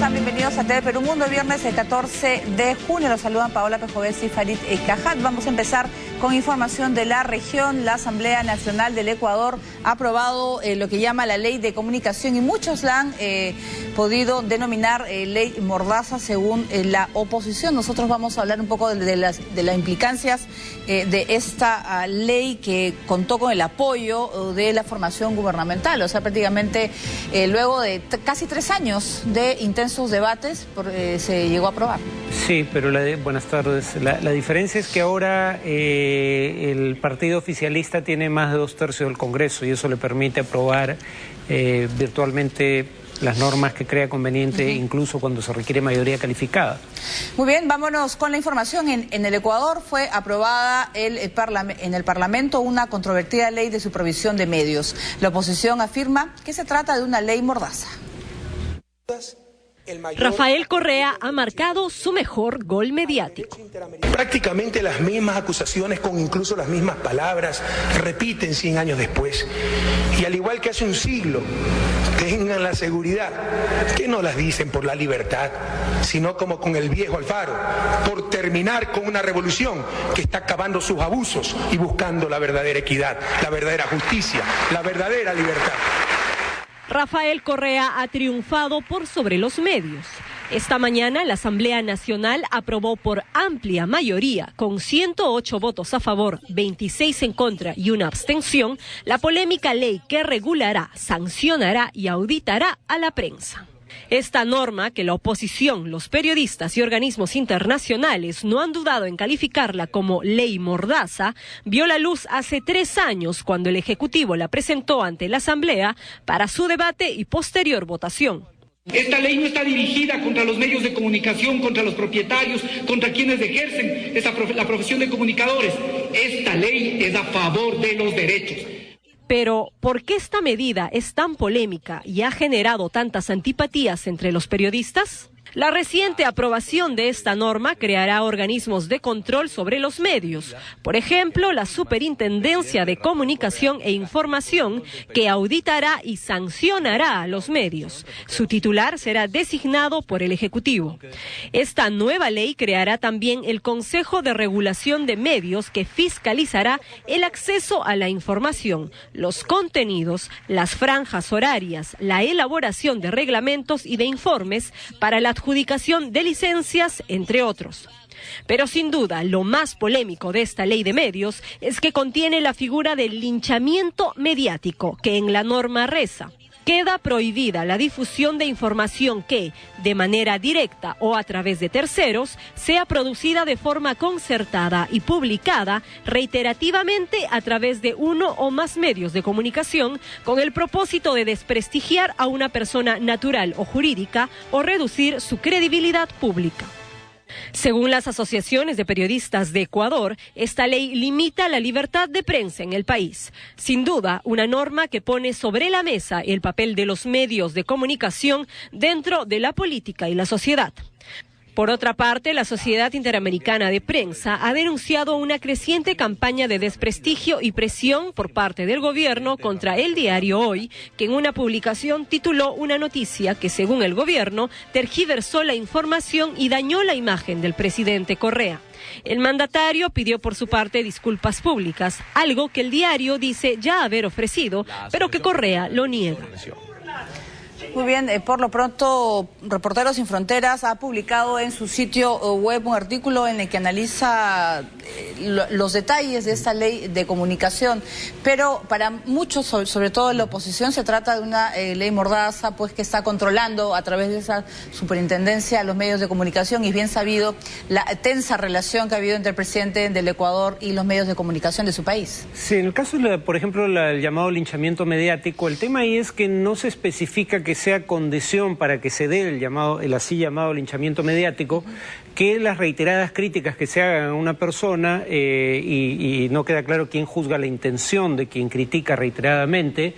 están? Bienvenidos a TV Perú Mundo, viernes el 14 de junio. Los saludan Paola Pejovesi y Farid Cajat. Vamos a empezar con información de la región. La Asamblea Nacional del Ecuador ha aprobado lo que llama la Ley de Comunicación y muchos la han podido denominar Ley Mordaza según la oposición. Nosotros vamos a hablar un poco de las implicancias de esta ley que contó con el apoyo de la formación gubernamental. O sea, prácticamente luego de casi 3 años de intensos debates se llegó a aprobar. Sí, pero buenas tardes. La diferencia es que ahora el partido oficialista tiene más de 2/3 del Congreso y eso le permite aprobar virtualmente las normas que crea conveniente, incluso cuando se requiere mayoría calificada. Muy bien, vámonos con la información. En el Ecuador fue aprobada en el Parlamento una controvertida ley de supervisión de medios. La oposición afirma que se trata de una ley mordaza. Rafael Correa ha marcado su mejor gol mediático. Prácticamente las mismas acusaciones con incluso las mismas palabras repiten 100 años después. Y al igual que hace un siglo, tengan la seguridad que no las dicen por la libertad, sino como con el viejo Alfaro, por terminar con una revolución que está acabando sus abusos y buscando la verdadera equidad, la verdadera justicia, la verdadera libertad. Rafael Correa ha triunfado por sobre los medios. Esta mañana la Asamblea Nacional aprobó por amplia mayoría, con 108 votos a favor, 26 en contra y una abstención, la polémica ley que regulará, sancionará y auditará a la prensa. Esta norma, que la oposición, los periodistas y organismos internacionales no han dudado en calificarla como ley mordaza, vio la luz hace 3 años cuando el Ejecutivo la presentó ante la Asamblea para su debate y posterior votación. Esta ley no está dirigida contra los medios de comunicación, contra los propietarios, contra quienes ejercen la profesión de comunicadores. Esta ley es a favor de los derechos. Pero, ¿por qué esta medida es tan polémica y ha generado tantas antipatías entre los periodistas? La reciente aprobación de esta norma creará organismos de control sobre los medios. Por ejemplo, la Superintendencia de Comunicación e Información, que auditará y sancionará a los medios. Su titular será designado por el Ejecutivo. Esta nueva ley creará también el Consejo de Regulación de Medios, que fiscalizará el acceso a la información, los contenidos, las franjas horarias, la elaboración de reglamentos y de informes para la adjudicación de licencias, entre otros. Pero sin duda, lo más polémico de esta ley de medios es que contiene la figura del linchamiento mediático, que en la norma reza: queda prohibida la difusión de información que, de manera directa o a través de terceros, sea producida de forma concertada y publicada reiterativamente a través de uno o más medios de comunicación con el propósito de desprestigiar a una persona natural o jurídica o reducir su credibilidad pública. Según las asociaciones de periodistas de Ecuador, esta ley limita la libertad de prensa en el país. Sin duda, una norma que pone sobre la mesa el papel de los medios de comunicación dentro de la política y la sociedad. Por otra parte, la Sociedad Interamericana de Prensa ha denunciado una creciente campaña de desprestigio y presión por parte del gobierno contra el diario Hoy, que en una publicación tituló una noticia que, según el gobierno, tergiversó la información y dañó la imagen del presidente Correa. El mandatario pidió por su parte disculpas públicas, algo que el diario dice ya haber ofrecido, pero que Correa lo niega. Muy bien, por lo pronto, Reporteros Sin Fronteras ha publicado en su sitio web un artículo en el que analiza los detalles de esta ley de comunicación, pero para muchos, sobre todo la oposición, se trata de una ley mordaza, pues que está controlando a través de esa superintendencia a los medios de comunicación, y es bien sabido la tensa relación que ha habido entre el presidente del Ecuador y los medios de comunicación de su país. Sí, en el caso, por ejemplo, el llamado linchamiento mediático, el tema ahí es que no se especifica que sea condición para que se dé el así llamado linchamiento mediático, que las reiteradas críticas que se hagan a una persona, y no queda claro quién juzga la intención de quien critica reiteradamente,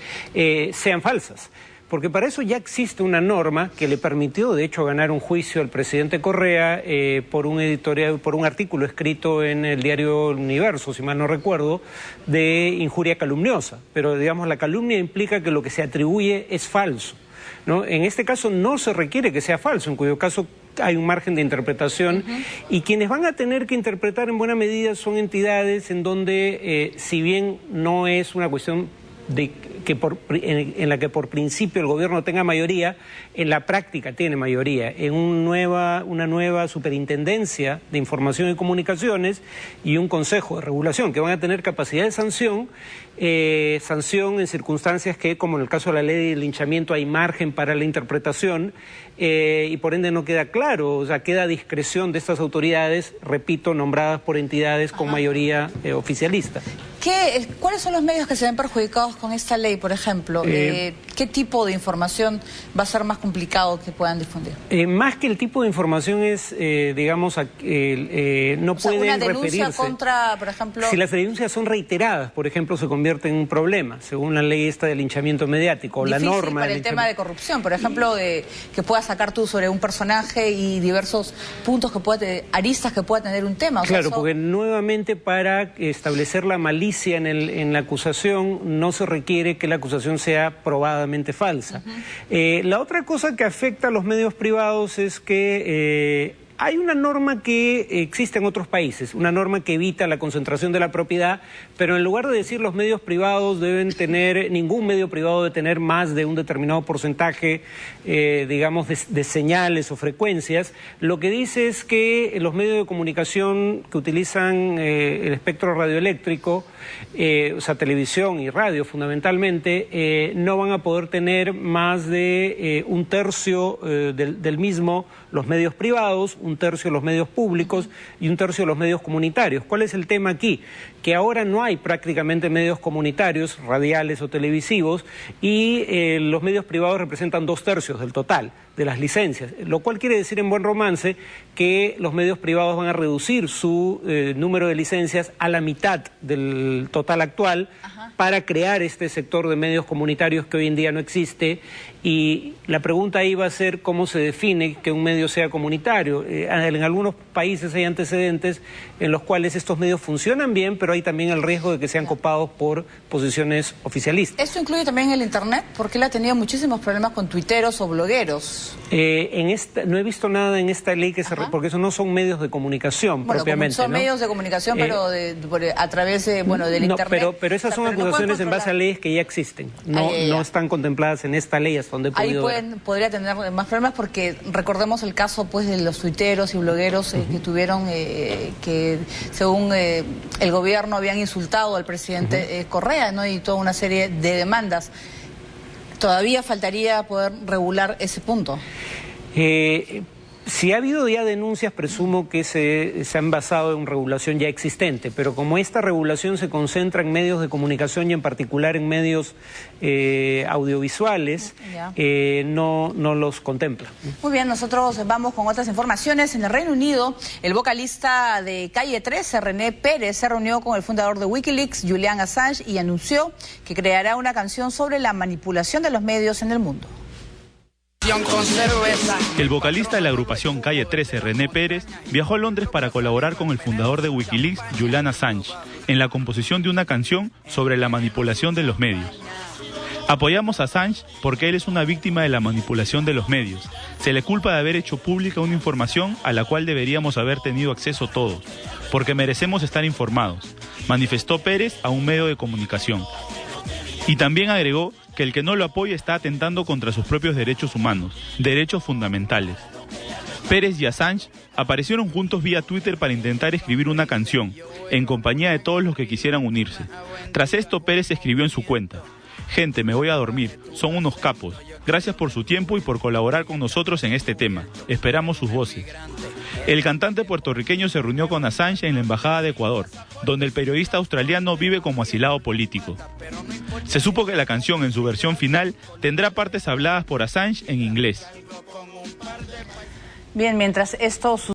sean falsas. Porque para eso ya existe una norma que le permitió, de hecho, ganar un juicio al presidente Correa por un artículo escrito en el diario Universo, si mal no recuerdo, de injuria calumniosa. Pero, digamos, la calumnia implica que lo que se atribuye es falso. ¿no? En este caso no se requiere que sea falso, en cuyo caso hay un margen de interpretación, y quienes van a tener que interpretar en buena medida son entidades en donde, si bien no es una cuestión en la que por principio el gobierno tenga mayoría, en la práctica tiene mayoría, en una nueva superintendencia de información y comunicaciones y un consejo de regulación que van a tener capacidad de sanción en circunstancias que, como en el caso de la ley del linchamiento, hay margen para la interpretación y por ende no queda claro, o sea, queda a discreción de estas autoridades, repito, nombradas por entidades con mayoría oficialista. ¿Cuáles son los medios que se ven perjudicados con esta ley, por ejemplo? ¿Qué tipo de información va a ser más complicado que puedan difundir? Más que el tipo de información es, digamos, no pueden una denuncia referirse contra, por ejemplo... Si las denuncias son reiteradas, por ejemplo, se convierte en un problema, según la ley esta del linchamiento mediático, o la norma... para el tema de corrupción, por ejemplo, que puedas sacar tú sobre un personaje y diversos puntos aristas que pueda tener un tema. Claro, porque nuevamente para establecer la malicia en la acusación no se requiere que la acusación sea probadamente falsa. La otra cosa que afecta a los medios privados es que hay una norma que existe en otros países, una norma que evita la concentración de la propiedad, pero en lugar de decir los medios privados deben tener, ningún medio privado debe tener más de un determinado porcentaje, digamos, de señales o frecuencias, lo que dice es que los medios de comunicación que utilizan el espectro radioeléctrico, o sea, televisión y radio fundamentalmente, no van a poder tener más de un tercio del mismo los medios privados, un tercio los medios públicos y un tercio los medios comunitarios. ¿Cuál es el tema aquí? Que ahora no hay prácticamente medios comunitarios, radiales o televisivos, y los medios privados representan 2/3 del total de las licencias, lo cual quiere decir en buen romance que los medios privados van a reducir su número de licencias a la mitad del total actual para crear este sector de medios comunitarios que hoy en día no existe, y la pregunta ahí va a ser cómo se define que un medio sea comunitario. En algunos países hay antecedentes en los cuales estos medios funcionan bien, pero hay también el riesgo de que sean copados por posiciones oficialistas. ¿Esto incluye también el Internet? Porque él ha tenido muchísimos problemas con tuiteros o blogueros. No he visto nada en esta ley porque eso no son medios de comunicación propiamente. Son medios de comunicación, pero a través de, del Internet. Pero esas son acusaciones en base a leyes que ya existen. No están contempladas en esta ley hasta donde he podido ver. Podría tener más problemas porque recordemos el caso de los tuiteros y blogueros que tuvieron, que según el gobierno habían insultado al presidente Correa, ¿no? Y toda una serie de demandas. Todavía faltaría poder regular ese punto. Si ha habido ya denuncias, presumo que se han basado en regulación ya existente, pero como esta regulación se concentra en medios de comunicación y en particular en medios audiovisuales, no los contempla. Muy bien, nosotros vamos con otras informaciones. En el Reino Unido, el vocalista de Calle 13, René Pérez, se reunió con el fundador de Wikileaks, Julian Assange, y anunció que creará una canción sobre la manipulación de los medios en el mundo. El vocalista de la agrupación Calle 13, René Pérez, viajó a Londres para colaborar con el fundador de Wikileaks, Julian Assange, en la composición de una canción sobre la manipulación de los medios. Apoyamos a Assange porque él es una víctima de la manipulación de los medios. Se le culpa de haber hecho pública una información a la cual deberíamos haber tenido acceso todos, porque merecemos estar informados, manifestó Pérez a un medio de comunicación. Y también agregó que el que no lo apoya está atentando contra sus propios derechos humanos, derechos fundamentales. Pérez y Assange aparecieron juntos vía Twitter para intentar escribir una canción, en compañía de todos los que quisieran unirse. Tras esto, Pérez escribió en su cuenta: "Gente, me voy a dormir, son unos capos. Gracias por su tiempo y por colaborar con nosotros en este tema. Esperamos sus voces". El cantante puertorriqueño se reunió con Assange en la Embajada de Ecuador, donde el periodista australiano vive como asilado político. Se supo que la canción, en su versión final, tendrá partes habladas por Assange en inglés. Bien, mientras esto sucede...